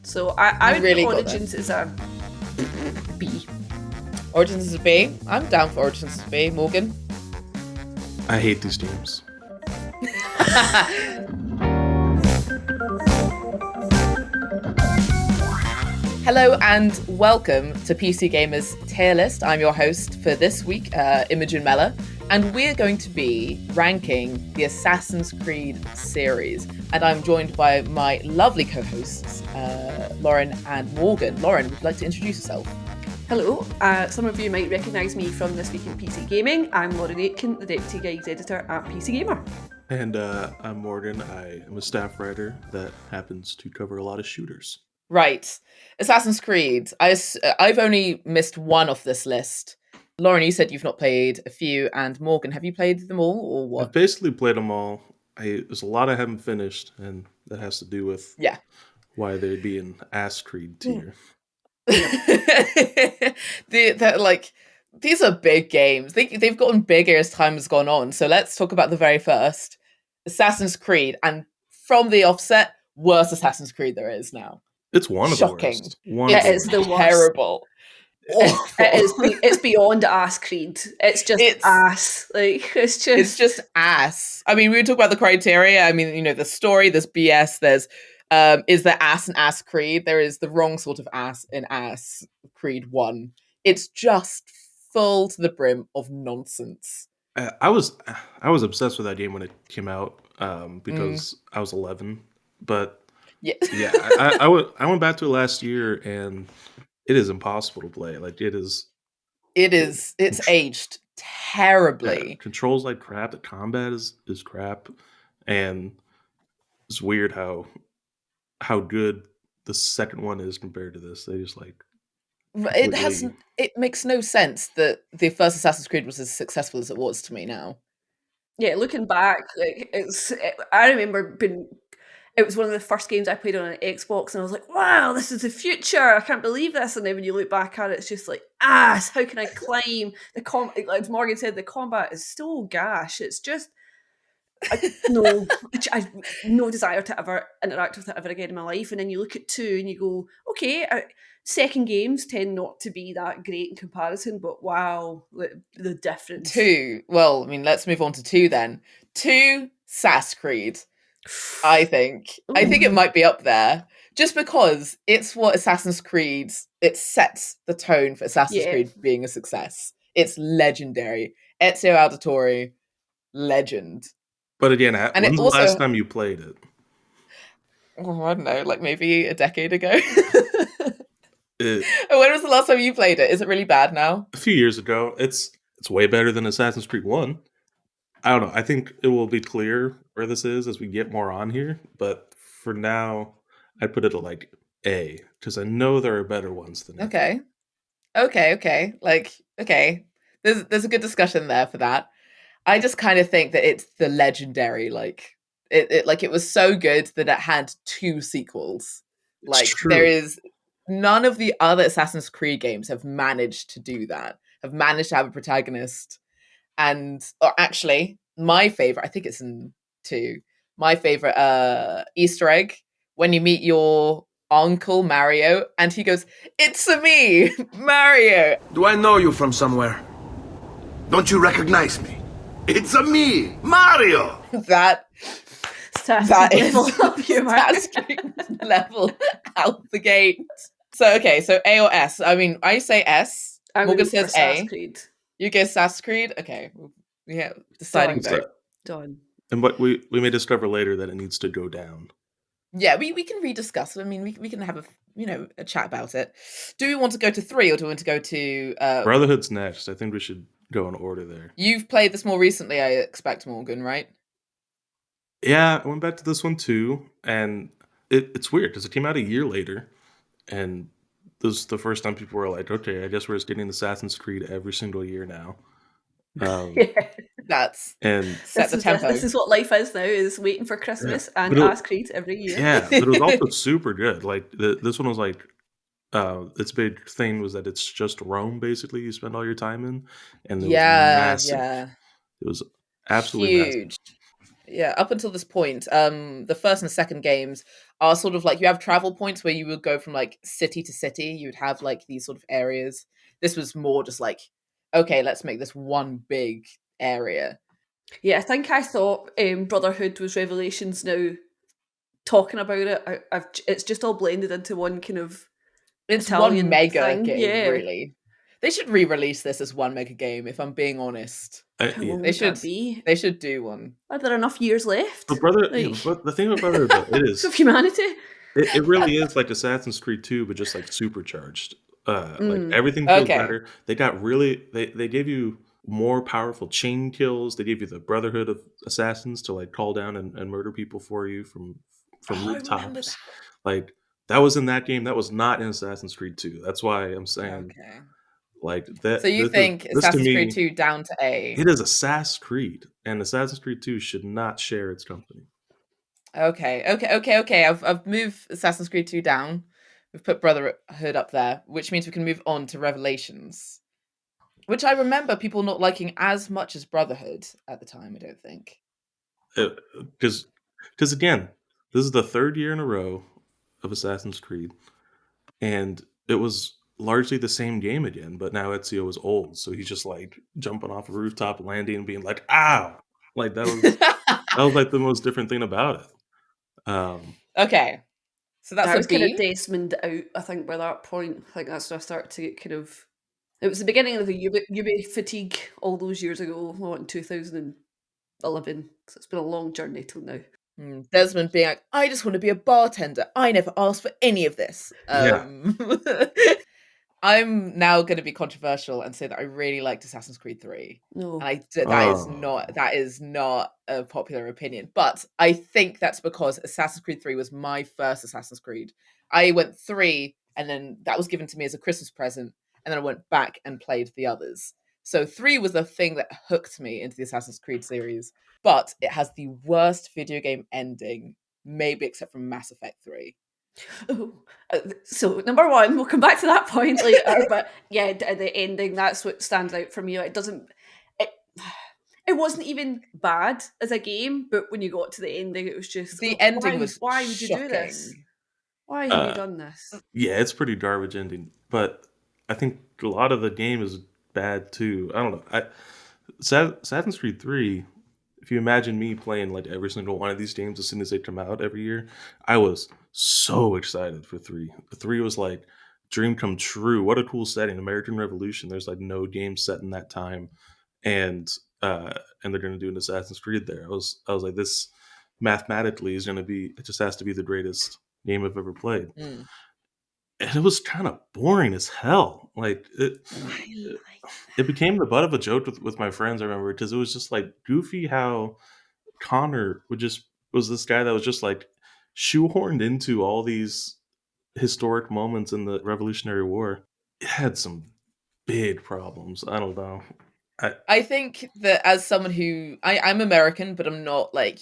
So I would really put got Origins as a B. Origins is a B. I'm down for Origins as a B. Morgan? I hate these teams. Hello and welcome to PC Gamer's tier list. I'm your host for this week, Imogen Mella, and we're going to be ranking the Assassin's Creed series. And I'm joined by my lovely co-hosts, Lauren and Morgan. Lauren, would you like to introduce yourself? Hello, some of you might recognise me from This Week in PC Gaming. I'm Lauren AITKEN, the Deputy Guides Editor at PC Gamer. And I'm Morgan. I am a staff writer that happens to cover a lot of shooters. Right. Assassin's Creed. I've only missed one off this list. Lauren, you said you've not played a few, and Morgan, have you played them all, or what? I've basically played them all. There's a lot I haven't finished, and that has to do with why they'd be an ass Creed tier. These are big games. They've gotten bigger as time has gone on. So let's talk about the very first, Assassin's Creed, and from the offset, worst Assassin's Creed there is now. It's one of Shocking. the worst. It is the worst. Terrible. It's beyond ass Creed. It's just ass. It's just ass. I mean, we would talk about the criteria. I mean, the story, there's BS, there's is there ass and ass Creed? There is the wrong sort of ass in ass Creed 1. It's just full to the brim of nonsense. I was obsessed with that game when it came out because I was 11. But yeah, I went back to it last year, and it is impossible to play. It's aged terribly. Controls like crap. The combat is crap, and it's weird how good the second one is compared to this. They just it makes no sense that the first Assassin's Creed was as successful as it was to me now. Yeah, looking back, I remember it was one of the first games I played on an Xbox, and I was like, wow, this is the future. I can't believe this. And then when you look back at it, it's just like, ass, how can I climb? Like Morgan said, the combat is so gash. It's just, no desire to ever interact with it ever again in my life. And then you look at 2 and you go, okay, second games tend not to be that great in comparison, but wow, the difference. 2, well, I mean, let's move on to 2 then. 2, Sass Creed. I think it might be up there just because it's what Assassin's Creed, it sets the tone for Assassin's Creed being a success. It's legendary. Ezio Auditore, legend. But again, when's the last time you played it? Oh, I don't know, like maybe a decade ago. When was the last time you played it? Is it really bad now? A few years ago. It's way better than Assassin's Creed 1. I don't know. I think it will be clear where this is as we get more on here. But for now, I'd put it at like A, because I know there are better ones than it. Okay. There's a good discussion there for that. I just kind of think that it's the legendary, it was so good that it had 2 sequels. There is none of the other Assassin's Creed games have managed to do that, have managed to have a protagonist. And actually, my favorite, I think it's in 2, my favorite Easter egg, when you meet your uncle Mario, and he goes, "It's me, Mario." Do I know you from somewhere? Don't you recognize me? It's me, Mario. That is level out the gate. So A or S. I mean, I say S. Morgan says A. Creed. You guess Assassin's Creed? Okay. Yeah, deciding vote. Done. And what we may discover later that it needs to go down. Yeah, we can rediscuss it. I mean, we can have a chat about it. Do we want to go to 3 or do we want to go to Brotherhood's next? I think we should go in order there. You've played this more recently, I expect, Morgan, right? Yeah, I went back to this one too, and it's weird because it came out a year later, and this is the first time people were like, okay, I guess we're just getting Assassin's Creed every single year now. That's and set the tempo. This is what life is now, is waiting for Christmas and Assassin's Creed every year. Yeah, but it was also super good. Like this one was like, its big thing was that it's just Rome, basically, you spend all your time in. And it was massive. Yeah. It was absolutely huge. massive. Yeah, up until this point, the first and second games are sort of like you have travel points where you would go from like city to city. You would have like these sort of areas. This was more just like, okay, let's make this one big area. Yeah, I think I thought Brotherhood was Revelations. Now talking about it, it's just all blended into one kind of It's Italian one mega thing. game, Yeah. really. They should re-release this as one mega game, if I'm being honest. How long They would should that be? They should do one. Are there enough years left? But brother, Like, but the thing about Brotherhood though, it is of humanity? it really is like Assassin's Creed 2, but just like supercharged. Like Mm. everything feels Okay. better. They got really they gave you more powerful chain kills. They gave you the Brotherhood of Assassins to like call down and murder people for you from Oh, I remember rooftops. that. Like that was in that game. That was not in Assassin's Creed 2. That's why I'm saying Okay. like that. So you think This to Assassin's Creed me, 2 down to A? it is Assassin's Creed, and Assassin's Creed 2 should not share its company. Okay. I've moved Assassin's Creed 2 down. We've put Brotherhood up there, which means we can move on to Revelations, which I remember people not liking as much as Brotherhood at the time. I don't think. Because again, this is the third year in a row of Assassin's Creed, and it was largely the same game again, but now Ezio is old, so he's just like jumping off a rooftop, landing, and being like, "Ow!" Like that was like the most different thing about it. Okay, so that's I a was kind of B. Desmond out, I think, by that point. I think that's when I started to get kind of. It was the beginning of the Ubi fatigue all those years ago, what, in 2011. So it's been a long journey till now. Desmond being like, I just want to be a bartender. I never asked for any of this. Yeah. I'm now going to be controversial and say that I really liked Assassin's Creed 3. No. And that is not a popular opinion. But I think that's because Assassin's Creed 3 was my first Assassin's Creed. I went 3 and then that was given to me as a Christmas present, and then I went back and played the others. So 3 was the thing that hooked me into the Assassin's Creed series, but it has the worst video game ending, maybe except from Mass Effect 3. Oh, so number one, we'll come back to that point later, but yeah, the ending, that's what stands out for me. It doesn't, it wasn't even bad as a game, but when you got to the ending, it was just The ending was why would you do this? shocking. Why have you done this? Yeah, it's pretty garbage ending, but I think a lot of the game is bad too. I don't know. Assassin's Creed 3, if you imagine me playing like every single one of these games as soon as they come out every year, I was so excited for 3. 3 was like dream come true. What a cool setting. American Revolution. There's like no game set in that time. And they're gonna do an Assassin's Creed there. I was like, this mathematically is gonna be, it just has to be the greatest game I've ever played. And it was kind of boring as hell. Like it became the butt of a joke with my friends, I remember, because it was just like goofy how Connor was this guy that was just like shoehorned into all these historic moments in the Revolutionary War. It had some big problems. I don't know. I think that as someone who I'm American, but I'm not like,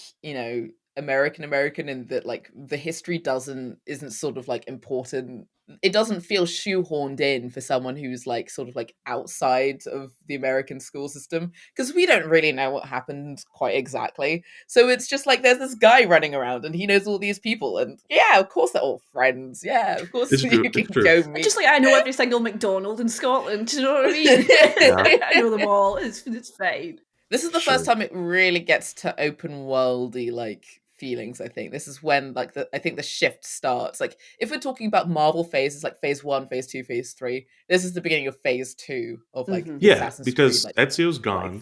American in that like the history isn't sort of like important. It doesn't feel shoehorned in for someone who's like sort of like outside of the American school system, because we don't really know what happened quite exactly. So it's just like there's this guy running around and he knows all these people, and yeah, of course they're all friends. Yeah, of course you can go meet. Just like I know every single McDonald's in Scotland. Do you know what I mean? I know them all. It's fine. This is the first time it really gets to open worldy like feelings. I think this is when like I think the shift starts. Like if we're talking about Marvel phases, like phase 1, phase 2, phase 3, this is the beginning of phase 2 of like Assassin's because Creed, like, Ezio's gone.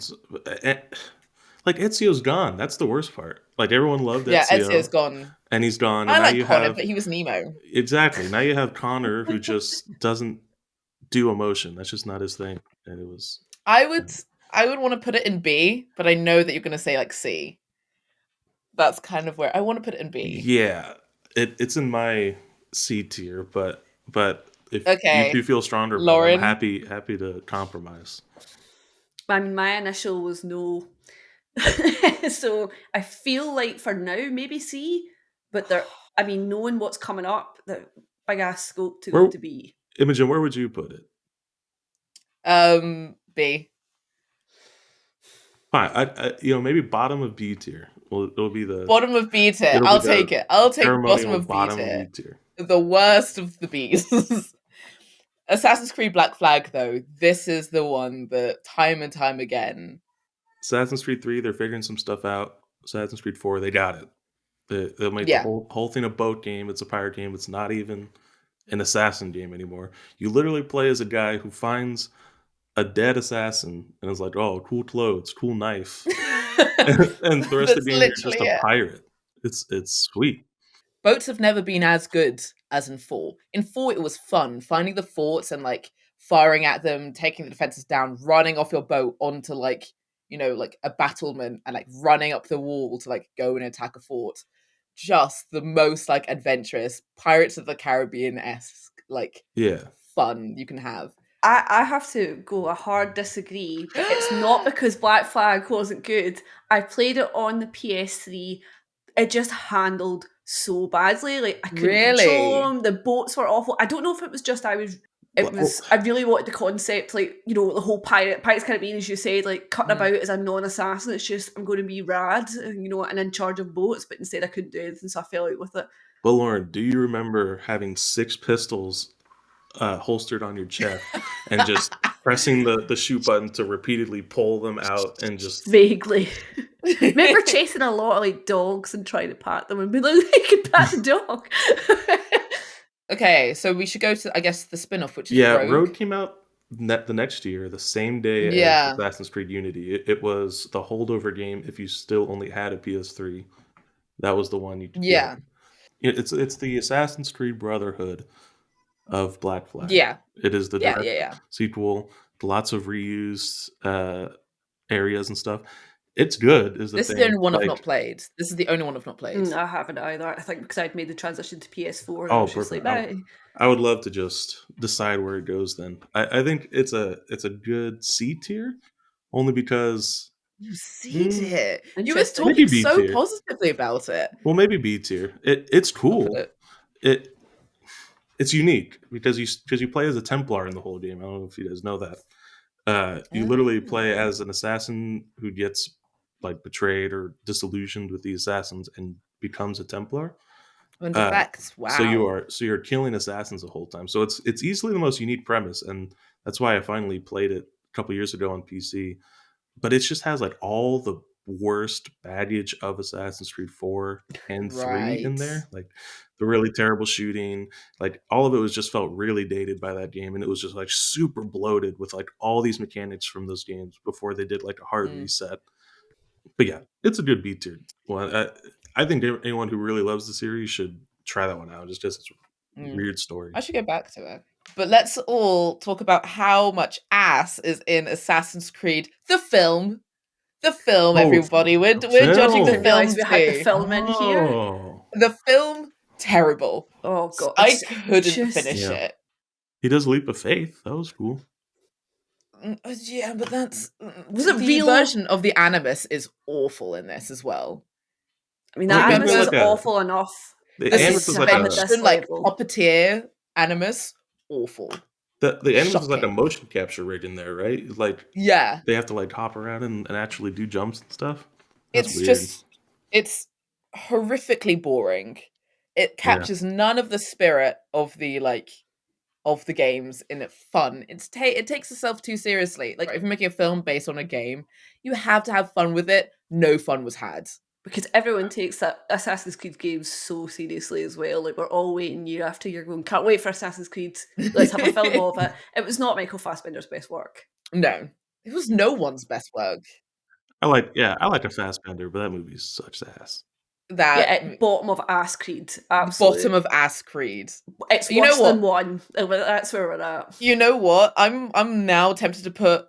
Like Ezio's gone. That's the worst part. Like everyone loved Ezio. Yeah, Ezio's gone, and he's gone. I and like Connor, but he was Nemo. Exactly. Now you have Connor, who just doesn't do emotion. That's just not his thing. And it was. I would want to put it in B, but I know that you're going to say like C. That's kind of where I want to put it in B. Yeah, it's in my C tier, but if you feel stronger, Lauren, I'm happy to compromise. I mean, my initial was no, so I feel like for now maybe C, but knowing what's coming up, the big ass scope to go to B. Imogen, where would you put it? B. Fine, maybe bottom of B tier. Well, it'll be the Bottom of B tier. it'll I'll be take the it. I'll take bottom ceremonial of B bottom of tier. B tier. The worst of the Bs. Assassin's Creed Black Flag, though, this is the one that time and time again. Assassin's Creed 3, they're figuring some stuff out. Assassin's Creed 4, they got it. They'll make the whole thing a boat game. It's a pirate game. It's not even an assassin game anymore. You literally play as a guy who finds a dead assassin and is like, oh, cool clothes, cool knife. And the rest of the game is just a pirate. It's sweet. Boats have never been as good as in 4. In 4, it was fun, finding the forts and, like, firing at them, taking the defenses down, running off your boat onto, like, you know, like a battlement and, like, running up the wall to, like, go and attack a fort. Just the most, like, adventurous, Pirates of the Caribbean-esque, like, fun you can have. I have to go a hard disagree, but it's not because Black Flag wasn't good. I played it on the PS3. It just handled so badly. Like, I couldn't control them. The boats were awful. I don't know if it was just I really wanted the concept, like, you know, the whole Pirates Caribbean, as you said, like, cutting about as a non-assassin. It's just, I'm going to be rad, you know, and in charge of boats, but instead I couldn't do anything, so I fell out with it. Well, Lauren, do you remember having 6 pistols holstered on your chest and just pressing the shoot button to repeatedly pull them out and just... Vaguely. Remember chasing a lot of, like, dogs and trying to pat them and be like, I can pat the dog. Okay, so we should go to, I guess, the spin-off, which is Rogue came out the next year, the same day as Assassin's Creed Unity. It was the holdover game if you still only had a PS3. That was the one you could get. It's the Assassin's Creed Brotherhood of Black Flag. Yeah. It is the direct sequel. Lots of reused areas and stuff. It's good, is the thing. This is the only one I've not played. This is the only one I've not played. I haven't either. I think because I'd made the transition to PS4. And I was just like, I would love to just decide where it goes then. I think it's a good C tier, only because... C tier? You were talking so positively about it. Well, maybe B tier. It's cool. It's unique because you play as a Templar in the whole game. I don't know if you guys know that. You literally play as an assassin who gets, like, betrayed or disillusioned with the assassins and becomes a Templar. And defects. Wow. So you're killing assassins the whole time. So it's easily the most unique premise, and that's why I finally played it a couple years ago on PC. But it just has, like, all the worst baggage of Assassin's Creed 4 and 3 in there. Like, the really terrible shooting, like, all of it just felt really dated by that game, and it was just, like, super bloated with, like, all these mechanics from those games before they did, like, a hard reset. But yeah, it's a good B tier one. I think anyone who really loves the series should try that one out. It's just a weird story. I should go back to it. But let's all talk about how much ass is in Assassin's Creed, the film. The film, everybody. We're judging the film. We had the film in here. The film, terrible. Oh, God. I couldn't finish it. He does Leap of Faith. That was cool. Yeah, but that's... Was it the real? version of the Animus is awful in this as well. I mean, the Animus is awful enough. The Animus is like puppeteer Animus, awful. The Animus is like a motion capture rig in there, right? Like, they have to, like, hop around and actually do jumps and stuff. That's weird. It's horrifically boring. It captures none of the spirit of the, like, of the games in it fun. It takes itself too seriously. Like, if you're making a film based on a game, you have to have fun with it. No fun was had. Because everyone takes that Assassin's Creed games so seriously as well. Like, we're all waiting year after year going, can't wait for Assassin's Creed. Let's have a film of it. It was not Michael Fassbender's best work. No. It was no one's best work. I like a Fassbender, but that movie's such ass. Bottom of ass Creed. Absolutely. Bottom of ass Creed. It's worse than 1. That's where we're at. You know what? I'm now tempted to put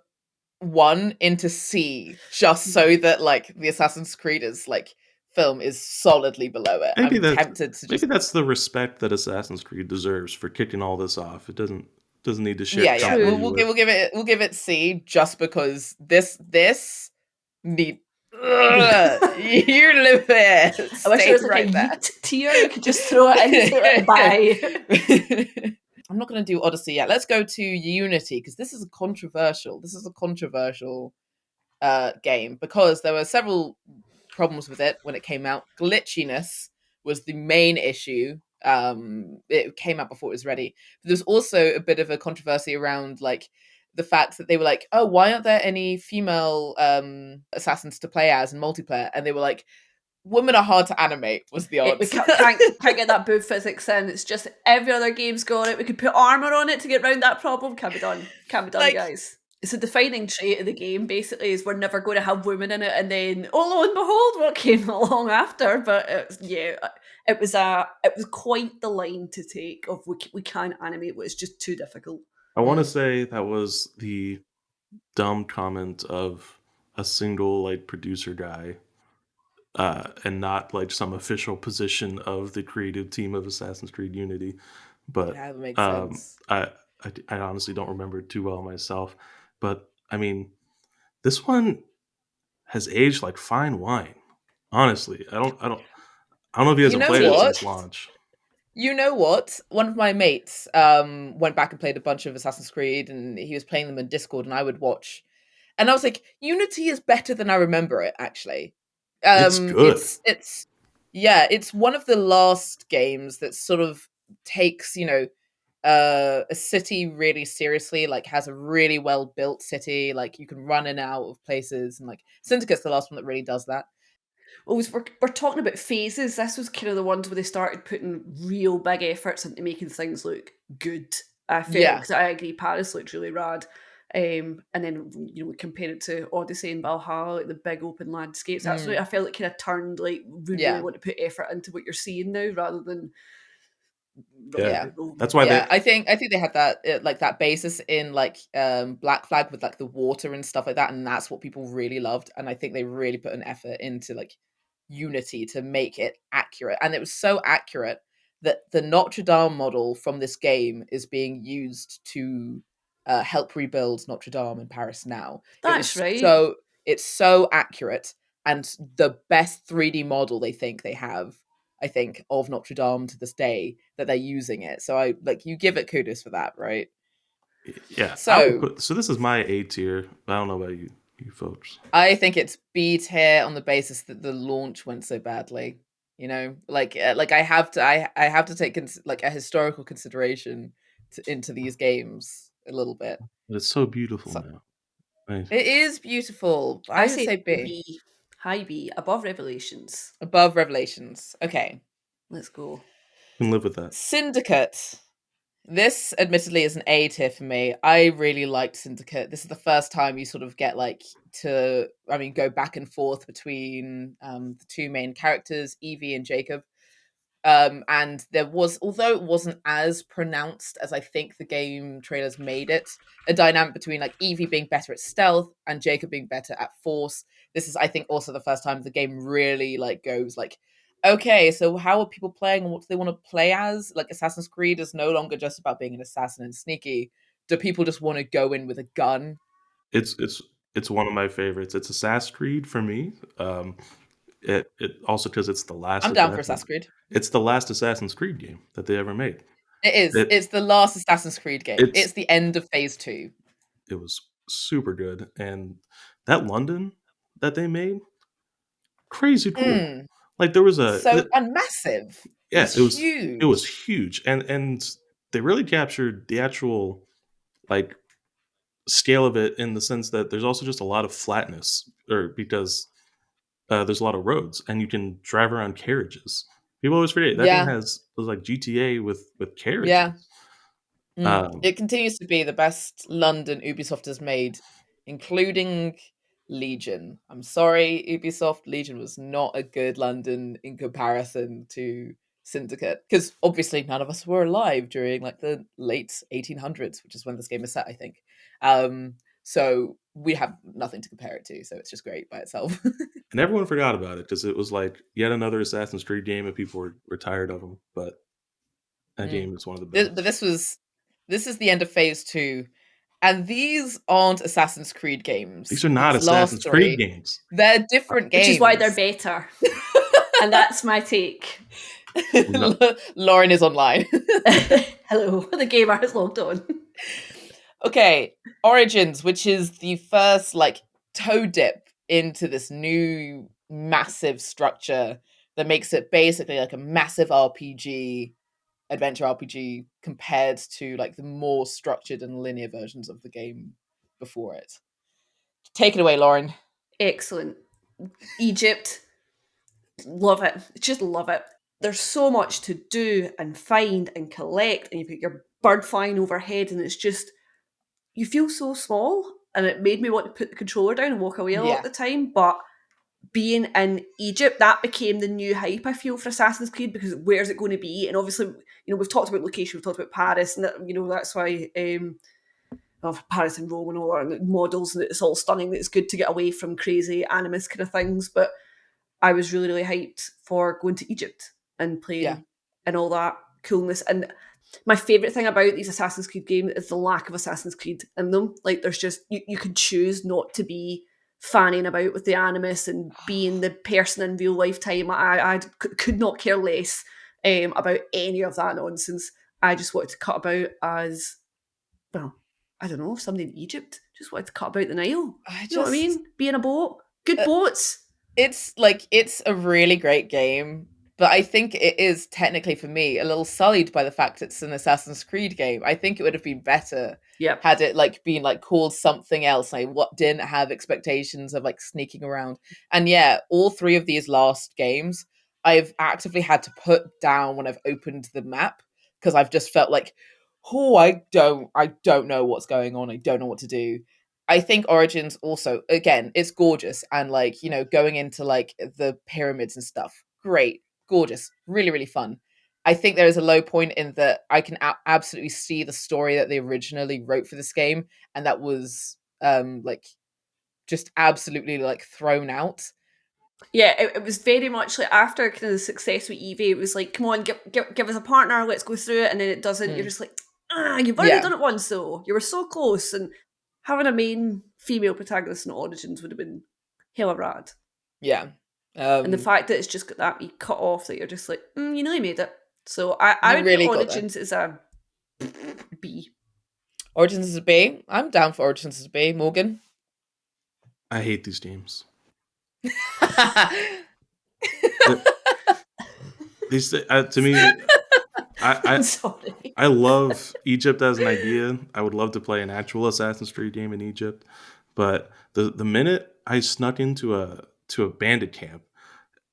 1 into C, just so that, like, the Assassin's Creed is, like, film is solidly below it. Maybe that's the respect that Assassin's Creed deserves for kicking all this off. It doesn't need to shit. Yeah. We'll give it C, just because this need. You live there. I wish it was like a tier. You could just throw it into it. Bye. I'm not going to do Odyssey yet. Let's go to Unity, because this is a controversial game, because there were several problems with it when it came out. Glitchiness was the main issue. It came out before it was ready. But there's also a bit of a controversy around like the fact that they were like, oh, why aren't there any female assassins to play as in multiplayer? And they were like, women are hard to animate, was the We odds. can't get that boob physics in. It's just every other game's got it. We could put armor on it to get around that problem. Can't be done. Can't be done, Like- guys. It's a defining trait of the game, basically, is we're never going to have women in it. And then, oh, lo and behold, what came along after? But it was quite the line to take of we can't animate, it's just too difficult. I want to say that was the dumb comment of a single like producer guy, and not like some official position of the creative team of Assassin's Creed Unity. But Yeah, that makes sense. I honestly don't remember it too well myself. But I mean, this one has aged like fine wine. Honestly, I don't know if you guys You have know played it what? since launch. You know what? One of my mates went back and played a bunch of Assassin's Creed, and he was playing them in Discord, and I would watch. And I was like, Unity is better than I remember it, actually. It's good. It's one of the last games that sort of takes, a city really seriously, like has a really well built city, like you can run in and out of places, and like Syndicate's the last one that really does that. Well, we're talking about phases. This was kind of the ones where they started putting real big efforts into making things look good. I feel, because I agree, Paris looks really rad. And then we compare it to Odyssey and Valhalla, like the big open landscapes. That's what I felt it kind of turned like we really want to put effort into what you're seeing now, rather than that's why I think they had that like that basis in like Black Flag with like the water and stuff like that, and that's what people really loved. And I think they really put an effort into like Unity to make it accurate, and it was so accurate that the Notre Dame model from this game is being used to help rebuild Notre Dame in Paris now. That's right. So it's so accurate, and the best 3D model they have, I think, of Notre Dame to this day, that they're using it. So I like, you give it kudos for that, right? Yeah. So this is my A tier. I don't know about you folks. I think it's B tier on the basis that the launch went so badly. Like I have to take like a historical consideration into these games a little bit. But it's so beautiful now. Right. It is beautiful. I would say B. High B, above Revelations. Above Revelations. Okay. Let's go. You can live with that. Syndicate. This, admittedly, is an A tier for me. I really liked Syndicate. This is the first time you sort of get go back and forth between the two main characters, Evie and Jacob. And there was, although it wasn't as pronounced as I think the game trailers made it, a dynamic between like Evie being better at stealth and Jacob being better at force. This is, I think, also the first time the game really like goes like, okay, so how are people playing and what do they want to play as? Like Assassin's Creed is no longer just about being an assassin and sneaky. Do people just want to go in with a gun? It's one of my favorites. It's Assassin's Creed for me. It also because it's the last. I'm down for Assassin's Creed. It's the last Assassin's Creed game that they ever made. It is. It's the last Assassin's Creed game. It's the end of Phase 2. It was super good, and that London that they made, crazy cool. Like there was and massive. Yes, it was huge. It was huge, and they really captured the actual like scale of it in the sense that there's also just a lot of flatness, because there's a lot of roads, and you can drive around carriages. People always forget that game was like GTA with carriages. Yeah, it continues to be the best London Ubisoft has made, including Legion. I'm sorry, Ubisoft. Legion was not a good London in comparison to Syndicate, because obviously none of us were alive during like the late 1800s, which is when this game is set, I think. So we have nothing to compare it to, so it's just great by itself. And everyone forgot about it because it was like yet another Assassin's Creed game, and people were tired of them. But that game is one of the best. But this is the end of Phase 2, and these aren't Assassin's Creed games. These are not Assassin's Creed games. They're different games, which is why they're better. And that's my take. No. Lauren is online. Hello, the gamer has logged on. Okay, Origins, which is the first like toe dip into this new massive structure that makes it basically like a massive RPG, adventure RPG, compared to like the more structured and linear versions of the game before it. Take it away, Lauren. Excellent. Egypt, love it. Just love it. There's so much to do and find and collect, and you've got your bird flying overhead, and it's just, you feel so small, and it made me want to put the controller down and walk away a lot of the time. But being in Egypt, that became the new hype, I feel, for Assassin's Creed, because where's it going to be? And obviously, we've talked about location, we've talked about Paris, and that's why Paris and Rome and all our models, and it's all stunning. It's good to get away from crazy animus kind of things, but I was really, really hyped for going to Egypt and playing and all that coolness. And my favourite thing about these Assassin's Creed games is the lack of Assassin's Creed in them. Like, there's just, you can choose not to be fanning about with the animus and being the person in real life time. I could not care less about any of that nonsense. I just wanted to cut about as, well, I don't know, somebody in Egypt. Just wanted to cut about the Nile. You know what I mean? Be in a boat. Good boats. It's a really great game, but I think it is technically, for me, a little sullied by the fact it's an Assassin's Creed game. I think it would have been better had it been called something else. What didn't have expectations of sneaking around. And all three of these last games, I've actively had to put down when I've opened the map, because I've just felt I don't know what's going on. I don't know what to do. I think Origins also, again, it's gorgeous, and going into the pyramids and stuff, great, gorgeous, really, really fun. I think there is a low point in that I can absolutely see the story that they originally wrote for this game, and that was just absolutely thrown out. Yeah, it was very much after kind of the success with Evie, it was come on, give us a partner, let's go through it, and then it doesn't. You're just you've already done it once, though. You were so close, and having a main female protagonist in Origins would have been hella rad. Yeah. And the fact that it's just got that cut off, that you're just you nearly made it. So I would really put Origins as a B. Origins is a B. I'm down for Origins as a B. Morgan? I hate these games. These to me, I'm sorry. I love Egypt as an idea. I would love to play an actual Assassin's Creed game in Egypt, but the minute I snuck into a bandit camp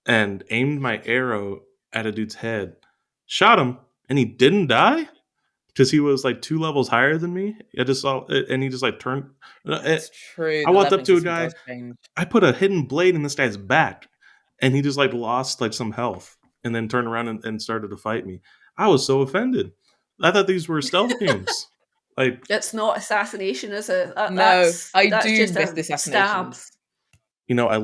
and aimed my arrow at a dude's head, shot him, and he didn't die because he was 2 levels higher than me. I just saw, and he just turned. That's true. I walked up to a guy. I put a hidden blade in this guy's back, and he just lost some health, and then turned around and started to fight me. I was so offended. I thought these were stealth games. That's not assassination, is it? That's do miss the assassinations. I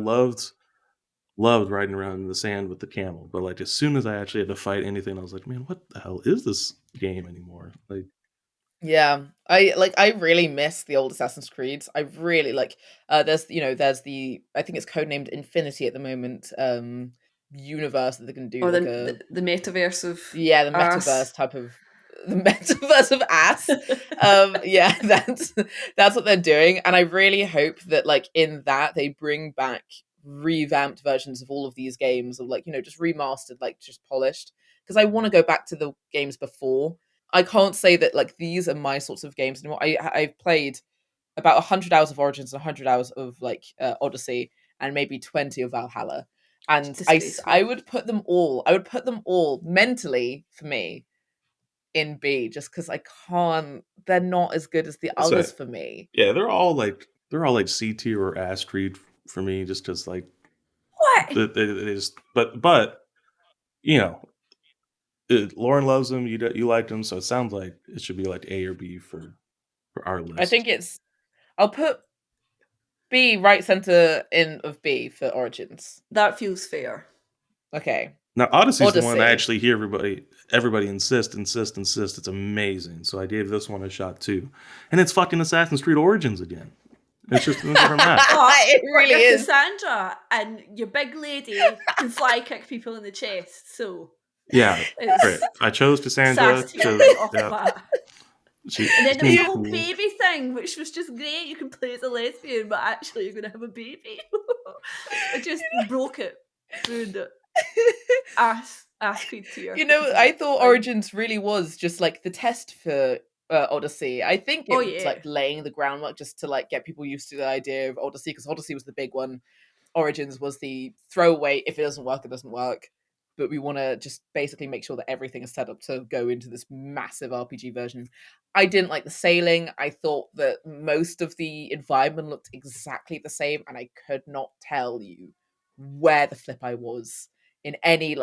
loved riding around in the sand with the camel, but as soon as I actually had to fight anything, I was like, man, what the hell is this game anymore? Yeah, I really miss the old Assassin's Creeds. I really there's the, I think it's codenamed Infinity at the moment, universe that they can do, or the metaverse of the metaverse type of, the metaverse of ass. That's what they're doing, and I really hope that in that they bring back revamped versions of all of these games, of just remastered, just polished, because I want to go back to the games before. I can't say that these are my sorts of games anymore. I've played about 100 hours of Origins and 100 hours of Odyssey, and maybe 20 of Valhalla, and I would put them all mentally, for me, in B, just because I can't. They're not as good as the others for me. Yeah, they're all C tier or ass Creed for me, just because what it is. But Lauren loves them. You like them, so it sounds like it should be A or B for our list. I think I'll put B right center in of B for Origins. That feels fair. Okay. Now Odyssey's the one I actually hear everybody insist. It's amazing. So I gave this one a shot too, and it's fucking Assassin's Creed Origins again. It's just a different map. It really is. Cassandra, and your big lady can fly kick people in the chest. So yeah, right. I chose Cassandra. And then there was the whole cool. baby thing, which was just great. You can play as a lesbian, but actually you're going to have a baby. It just broke it. Ruined it. Ass Creed tier. You know, I thought Origins really was just like the test for Odyssey. I think it was like laying the groundwork just to like get people used to the idea of Odyssey, because Odyssey was the big one. Origins was the throwaway. If it doesn't work, it doesn't work. But we want to just basically make sure that everything is set up to go into this massive RPG version. I didn't like the sailing. I thought that most of the environment looked exactly the same, and I could not tell you where the flip I was in any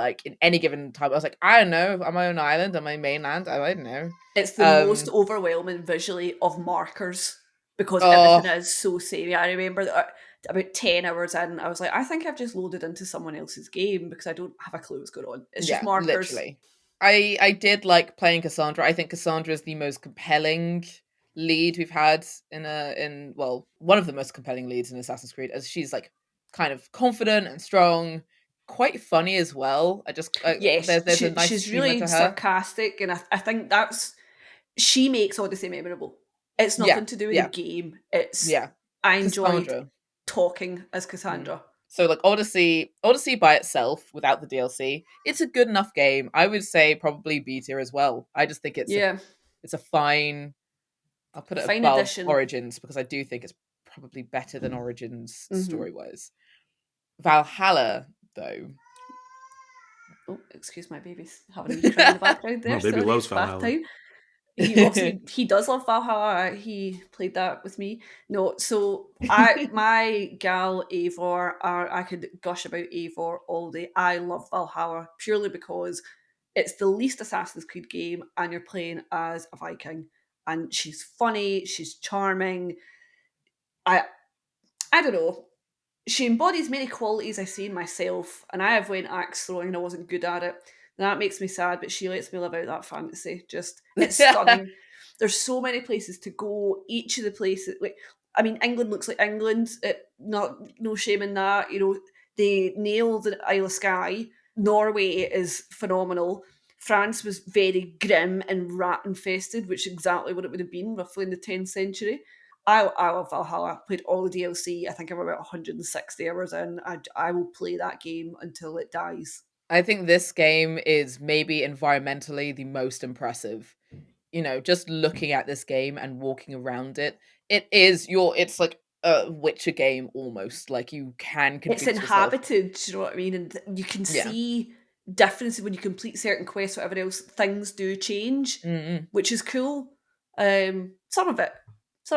given time. I was like, I don't know, am I on an island? Am I mainland? I don't know. It's the most overwhelming visually of markers, because everything is so samey. I remember that about 10 hours in, I was like, I think I've just loaded into someone else's game because I don't have a clue what's going on. It's just markers. Literally. I did like playing Cassandra. I think Cassandra is the most compelling lead we've had in one of the most compelling leads in Assassin's Creed, as she's like kind of confident and strong, quite funny as well. There's a nice she's humor really to her. Sarcastic, and I think she makes Odyssey memorable. It's nothing to do with the game. It's I enjoyed Cassandra. Talking as Cassandra. So like Odyssey by itself without the DLC, it's a good enough game. I would say probably B tier as well. I just think it's a fine. I'll put it above addition. Origins, because I do think it's probably better than Origins story wise. Valhalla though. Oh, excuse my baby's having a wee cry in the background there. No, baby loves Valhalla. He does love Valhalla. He played that with me. No, so my gal Eivor, I could gush about Eivor all day. I love Valhalla purely because it's the least Assassin's Creed game, and you're playing as a Viking, and she's funny, she's charming. I don't know. She embodies many qualities I see in myself, and I have went axe throwing and I wasn't good at it. That makes me sad, but she lets me live out that fantasy. Just, it's stunning. There's so many places to go. Each of the places, England looks like England. No shame in that. You know, they nailed the Isle of Skye. Norway is phenomenal. France was very grim and rat infested, which is exactly what it would have been roughly in the 10th century. I love Valhalla. I played all the DLC. I think I'm about 160 hours in. I will play that game until it dies. I think this game is maybe environmentally the most impressive. You know, just looking at this game and walking around it, it's like a Witcher game almost. Like you can It's inhabited, you know what I mean? And you can see differences when you complete certain quests, whatever else, things do change, which is cool. Some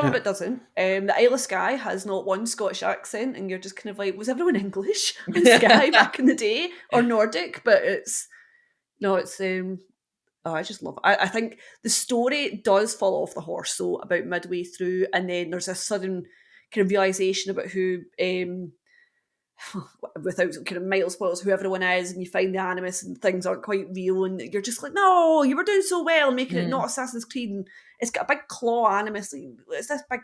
of it doesn't. The Isle of Skye has not one Scottish accent, and you're just kind of like, was everyone English on Skye back in the day, or Nordic? But I just love it. I think the story does fall off the horse, though, about midway through, and then there's a sudden kind of realisation about who, without kind of mild spoilers, who everyone is, and you find the animus and things aren't quite real, and you're just like, no, you were doing so well making it not Assassin's Creed, and it's got a big claw animus. It's this big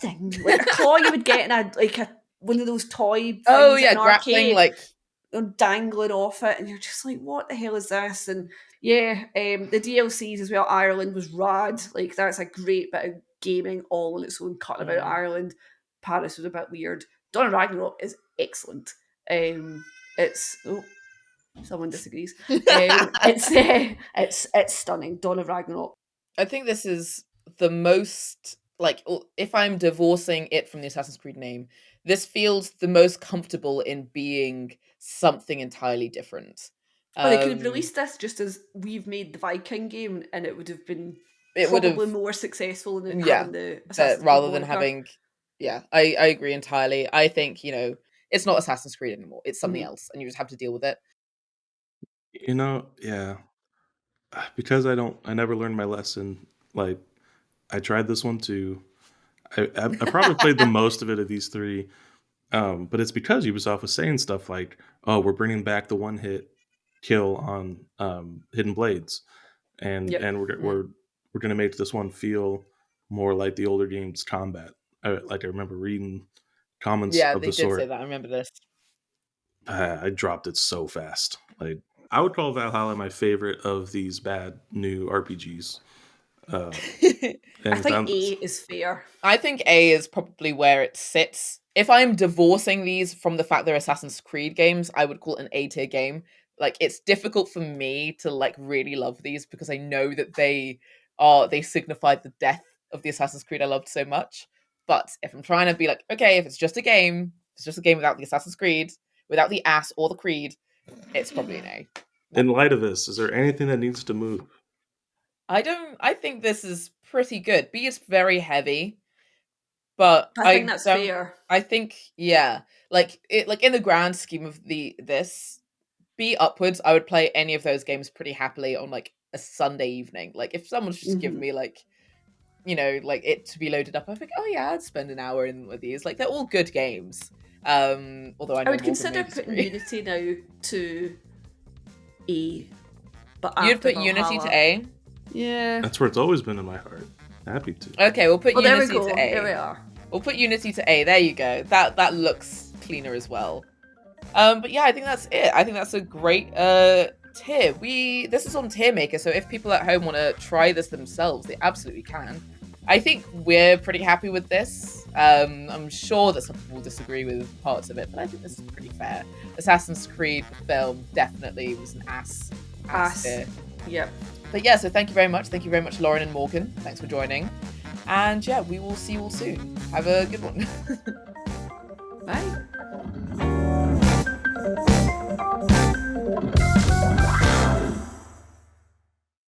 thing, like a claw you would get in one of those toy things in an arcade, like dangling off it, and you're just like, what the hell is this? And the DLCs as well. Ireland was rad. Like that's a great bit of gaming all on its own, cutting about Ireland. Paris was a bit weird. Dawn of Ragnarok is excellent. Someone disagrees. It's stunning. Dawn of Ragnarok. I think this is the most, like, if I'm divorcing it from the Assassin's Creed name, this feels the most comfortable in being something entirely different. They could have released this just as we've made the Viking game, and it would have been probably more successful than having the Assassin's Creed rather than having. Yeah, I agree entirely. I think, it's not Assassin's Creed anymore. It's something else, and you just have to deal with it. Because I never learned my lesson. Like, I tried this one too. I probably played the most of it of these three, but it's because Ubisoft was saying stuff like, "Oh, we're bringing back the one-hit kill on Hidden Blades, and we're going to make this one feel more like the older games combat." I remember reading comments of the sort. Yeah, they did say that. I remember this. I dropped it so fast. Like, I would call Valhalla my favorite of these bad new RPGs. And I think sounds- A is fair. I think A is probably where it sits. If I'm divorcing these from the fact they're Assassin's Creed games, I would call it an A tier game. Like, it's difficult for me to like really love these because I know that they signified the death of the Assassin's Creed I loved so much. But if I'm trying to be like, okay, if it's just a game without the Assassin's Creed, without the ass or the creed, it's probably an A. in light of this, is there anything that needs to move? I think this is pretty good. B is very heavy, but I think that's fair. I think, yeah, like in the grand scheme of this, B upwards, I would play any of those games pretty happily on like a Sunday evening. Like if someone's just give me like, you know, like it to be loaded up, I think, oh yeah, I'd spend an hour in with these. Like they're all good games. Although I know would Morgan consider may putting disagree. Unity now to E, but You'd after put Unity to Valhalla. A. Yeah. That's where it's always been in my heart. Happy to. Okay, we'll put Well, there we Unity go. to A. There we are. We'll put Unity to A. There you go. That looks cleaner as well. But yeah, I think that's it. I think that's a great tier. This is on Tier Maker, so if people at home want to try this themselves, they absolutely can. I think we're pretty happy with this. I'm sure that some people will disagree with parts of it, but I think this is pretty fair. Assassin's Creed the film definitely was an ass tier. Yep. But yeah, so thank you very much. Thank you very much, Lauren and Morgan. Thanks for joining. And yeah, we will see you all soon. Have a good one. Bye.